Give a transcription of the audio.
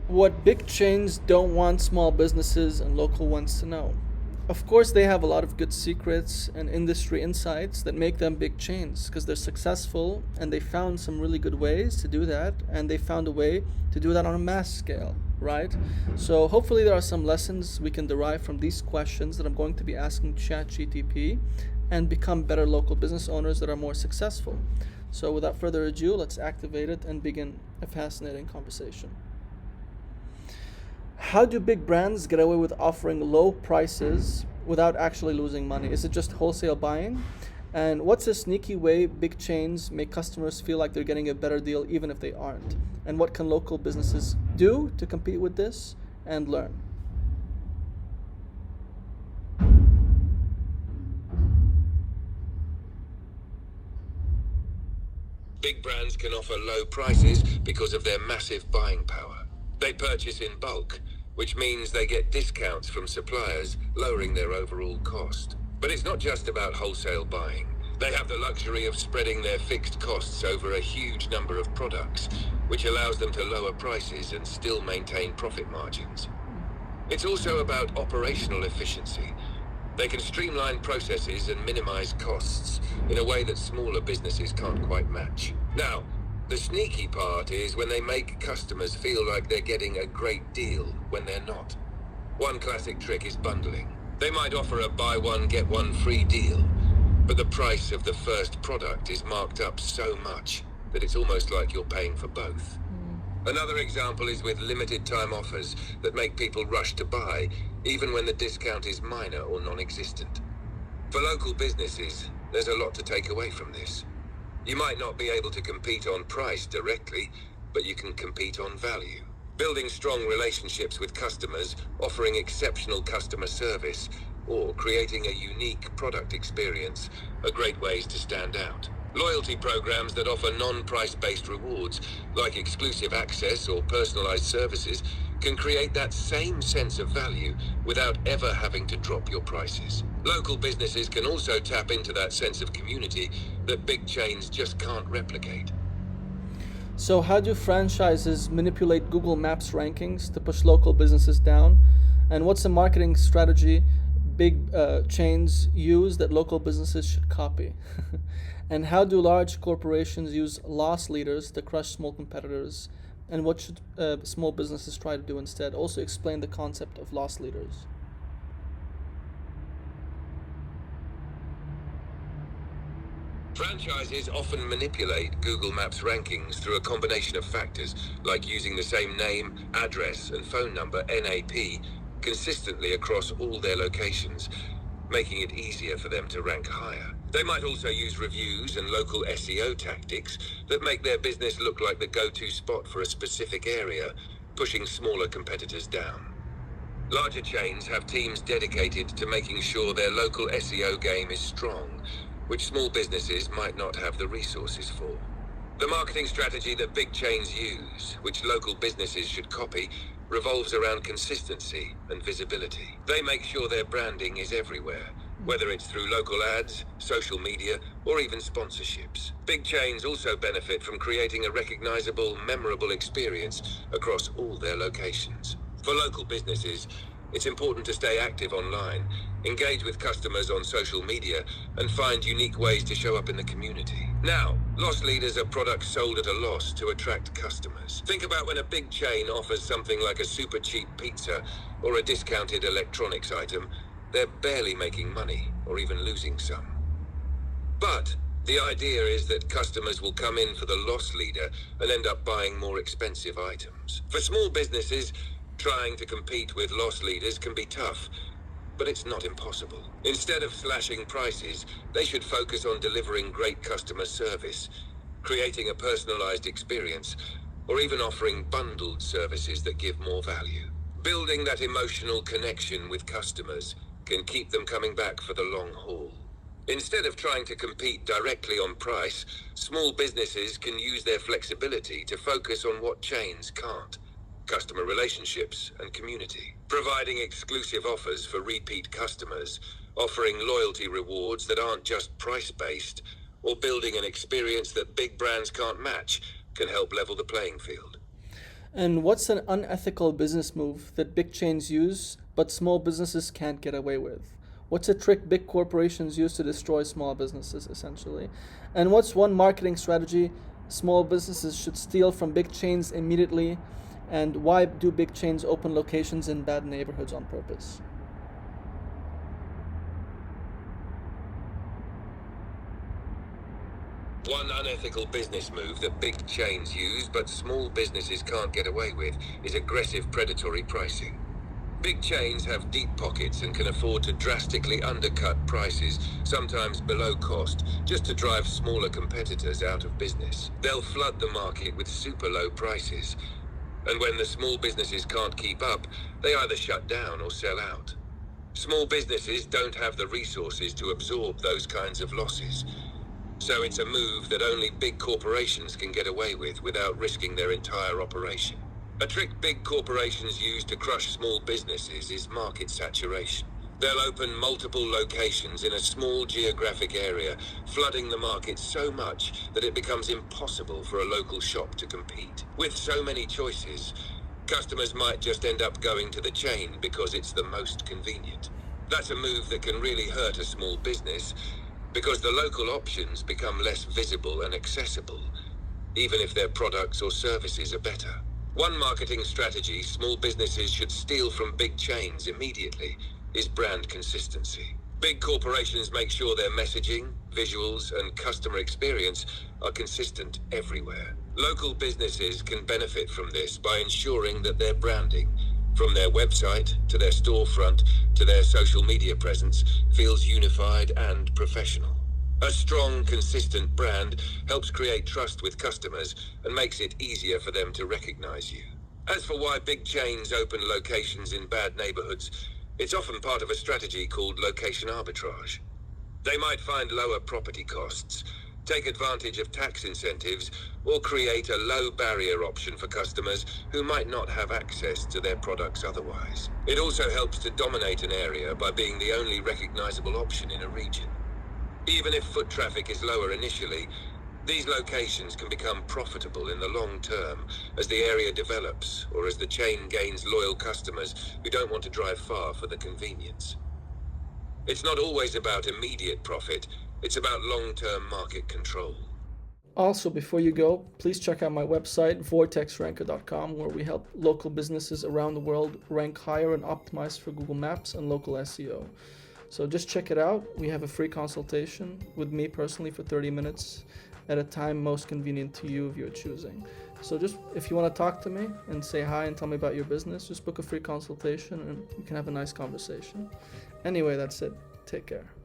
What big chains don't want small businesses and local ones to know. Of course, they have a lot of good secrets and industry insights that make them big chains because they're successful and they found some really good ways to do that, and they found a way to do that on a mass scale, right? So, hopefully, there are some lessons we can derive from these questions that I'm going to be asking ChatGTP and become better local business owners that are more successful. So, without further ado, let's activate it and begin a fascinating conversation. How do big brands get away with offering low prices without actually losing money? Is it just wholesale buying? And what's a sneaky way big chains make customers feel like they're getting a better deal even if they aren't? And what can local businesses do to compete with this and learn? Big brands can offer low prices because of their massive buying power. They purchase in bulk, which means they get discounts from suppliers, lowering their overall cost. But it's not just about wholesale buying. They have the luxury of spreading their fixed costs over a huge number of products, which allows them to lower prices and still maintain profit margins. It's also about operational efficiency. They can streamline processes and minimize costs in a way that smaller businesses can't quite match. Now, the sneaky part is when they make customers feel like they're getting a great deal when they're not. One classic trick is bundling. They might offer a buy one, get one free deal, but the price of the first product is marked up so much that it's almost like you're paying for both. Another example is with limited time offers that make people rush to buy, even when the discount is minor or non-existent. For local businesses, there's a lot to take away from this. You might not be able to compete on price directly, but you can compete on value. Building strong relationships with customers, offering exceptional customer service, or creating a unique product experience are great ways to stand out. Loyalty programs that offer non-price-based rewards, like exclusive access or personalized services, can create that same sense of value without ever having to drop your prices. Local businesses can also tap into that sense of community that big chains just can't replicate. So, how do franchises manipulate Google Maps rankings to push local businesses down? And what's a marketing strategy big chains use that local businesses should copy? And how do large corporations use loss leaders to crush small competitors? And what should small businesses try to do instead? Also, explain the concept of loss leaders. Franchises often manipulate Google Maps rankings through a combination of factors, like using the same name, address, and phone number (NAP) consistently across all their locations, making it easier for them to rank higher. They might also use reviews and local SEO tactics that make their business look like the go-to spot for a specific area, pushing smaller competitors down. Larger chains have teams dedicated to making sure their local SEO game is strong, which small businesses might not have the resources for. The marketing strategy that big chains use, which local businesses should copy, revolves around consistency and visibility. They make sure their branding is everywhere, whether it's through local ads, social media, or even sponsorships. Big chains also benefit from creating a recognizable, memorable experience across all their locations. For local businesses, it's important to stay active online, engage with customers on social media, and find unique ways to show up in the community. Now, loss leaders are products sold at a loss to attract customers. Think about when a big chain offers something like a super cheap pizza or a discounted electronics item. They're barely making money or even losing some. But the idea is that customers will come in for the loss leader and end up buying more expensive items. For small businesses, trying to compete with loss leaders can be tough, but it's not impossible. Instead of slashing prices, they should focus on delivering great customer service, creating a personalized experience, or even offering bundled services that give more value. Building that emotional connection with customers can keep them coming back for the long haul. Instead of trying to compete directly on price, small businesses can use their flexibility to focus on what chains can't: customer relationships and community. Providing exclusive offers for repeat customers, offering loyalty rewards that aren't just price-based, or building an experience that big brands can't match can help level the playing field. And what's an unethical business move that big chains use but small businesses can't get away with? What's a trick big corporations use to destroy small businesses, essentially? And what's one marketing strategy small businesses should steal from big chains immediately? And why do big chains open locations in bad neighborhoods on purpose? One unethical business move that big chains use but small businesses can't get away with is aggressive predatory pricing. Big chains have deep pockets and can afford to drastically undercut prices, sometimes below cost, just to drive smaller competitors out of business. They'll flood the market with super low prices, and when the small businesses can't keep up, they either shut down or sell out. Small businesses don't have the resources to absorb those kinds of losses, so it's a move that only big corporations can get away with without risking their entire operation. A trick big corporations use to crush small businesses is market saturation. They'll open multiple locations in a small geographic area, flooding the market so much that it becomes impossible for a local shop to compete. With so many choices, customers might just end up going to the chain because it's the most convenient. That's a move that can really hurt a small business because the local options become less visible and accessible, even if their products or services are better. One marketing strategy small businesses should steal from big chains immediately is brand consistency. Big corporations make sure their messaging, visuals, and customer experience are consistent everywhere. Local businesses can benefit from this by ensuring that their branding, from their website to their storefront to their social media presence, feels unified and professional. A strong, consistent brand helps create trust with customers and makes it easier for them to recognize you. As for why big chains open locations in bad neighborhoods, it's often part of a strategy called location arbitrage. They might find lower property costs, take advantage of tax incentives, or create a low barrier option for customers who might not have access to their products otherwise. It also helps to dominate an area by being the only recognizable option in a region. Even if foot traffic is lower initially, these locations can become profitable in the long term as the area develops or as the chain gains loyal customers who don't want to drive far for the convenience. It's not always about immediate profit, it's about long-term market control. Also, before you go, please check out my website, vortexranker.com, where we help local businesses around the world rank higher and optimize for Google Maps and local SEO. So just check it out. We have a free consultation with me personally for 30 minutes at a time most convenient to you of your choosing. So just if you want to talk to me and say hi and tell me about your business, just book a free consultation and we can have a nice conversation. Anyway, that's it. Take care.